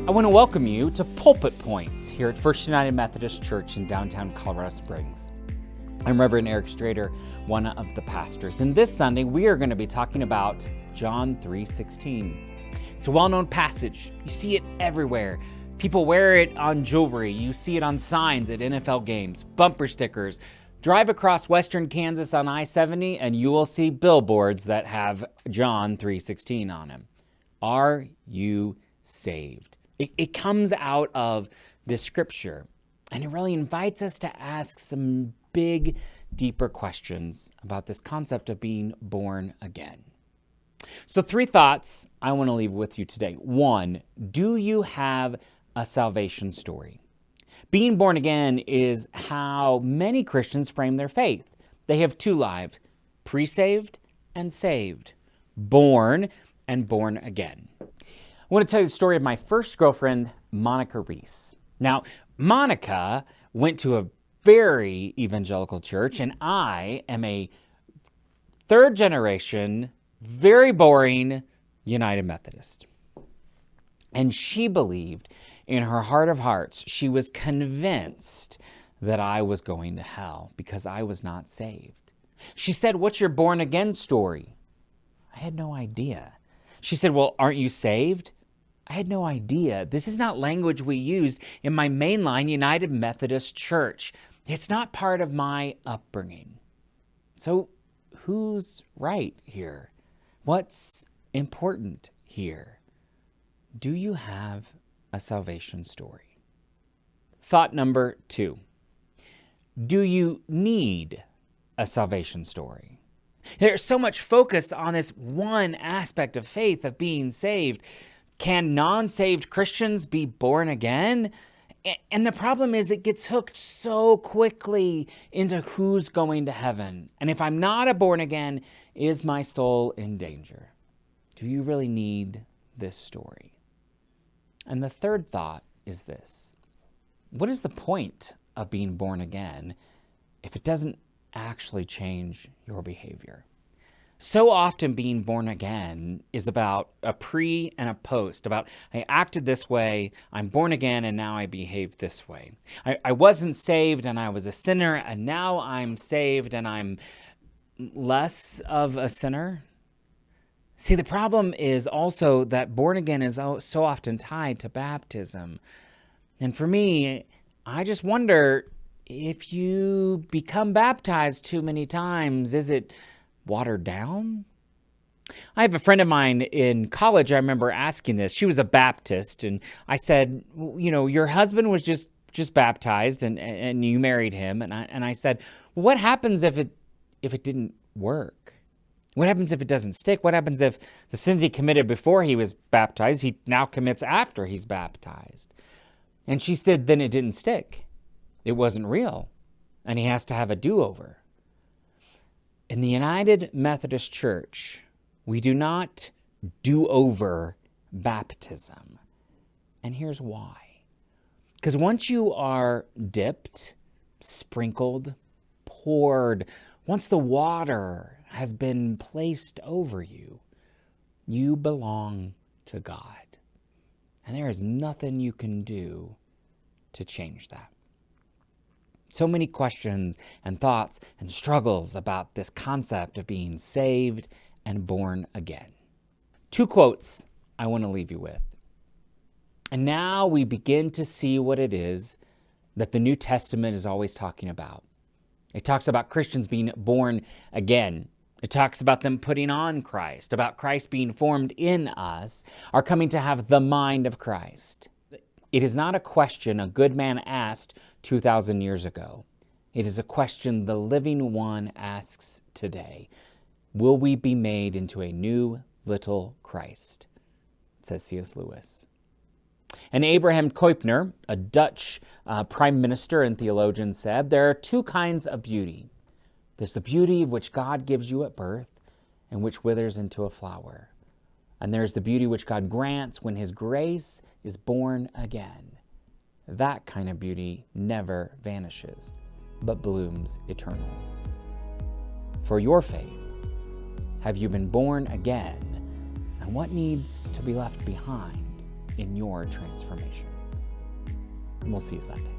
I want to welcome you to Pulpit Points here at First United Methodist Church in downtown Colorado Springs. I'm Reverend Eric Strader, one of the pastors, and this Sunday we are going to be talking about John 3:16. It's a well-known passage. You see it everywhere. People wear it on jewelry. You see it on signs at NFL games, bumper stickers. Drive across western Kansas on I-70 and you will see billboards that have John 3:16 on them. Are you saved? It comes out of this scripture, and it really invites us to ask some big, deeper questions about this concept of being born again. So 3 thoughts I want to leave with you today. 1, do you have a salvation story? Being born again is how many Christians frame their faith. They have 2 lives, pre-saved and saved, born and born again. I want to tell you the story of my first girlfriend, Monica Reese. Now, Monica went to a very evangelical church, and I am a 3rd generation, very boring United Methodist. And she believed in her heart of hearts, she was convinced that I was going to hell because I was not saved. She said, "What's your born again story?" I had no idea. She said, "Well, aren't you saved?" I had no idea. This is not language we use in my mainline United Methodist Church. It's not part of my upbringing. So who's right here? What's important here? Do you have a salvation story? Thought number 2. Do you need a salvation story? There's so much focus on this one aspect of faith, of being saved. Can non-saved Christians be born again? And the problem is it gets hooked so quickly into who's going to heaven. And if I'm not a born again, is my soul in danger? Do you really need this story? And the 3rd thought is this. What is the point of being born again if it doesn't actually change your behavior? So often being born again is about a pre and a post, about I acted this way, I'm born again, and now I behave this way. I wasn't saved and I was a sinner, and now I'm saved and I'm less of a sinner. See, the problem is also that born again is so often tied to baptism. And for me, I just wonder, if you become baptized too many times, is it watered down? I have a friend of mine in college, I remember asking this. She was a Baptist, and I said, you know, your husband was just baptized and you married him. And I said, what happens if it didn't work? What happens if it doesn't stick? What happens if the sins he committed before he was baptized, he now commits after he's baptized? And she said, then it didn't stick. It wasn't real. And he has to have a do-over. In the United Methodist Church, we do not do over baptism. And here's why. Because once you are dipped, sprinkled, poured, once the water has been placed over you, you belong to God. And there is nothing you can do to change that. So many questions and thoughts and struggles about this concept of being saved and born again. 2 quotes I want to leave you with. And now we begin to see what it is that the New Testament is always talking about. It talks about Christians being born again. It talks about them putting on Christ, about Christ being formed in us, are coming to have the mind of Christ. It is not a question a good man asked 2,000 years ago. It is a question the living one asks today. Will we be made into a new little Christ? Says C.S. Lewis. And Abraham Kuypner, a Dutch prime minister and theologian, said, there are 2 kinds of beauty. There's the beauty which God gives you at birth and which withers into a flower. And there's the beauty which God grants when His grace is born again. That kind of beauty never vanishes, but blooms eternally. For your faith, have you been born again? And what needs to be left behind in your transformation. And we'll see you Sunday.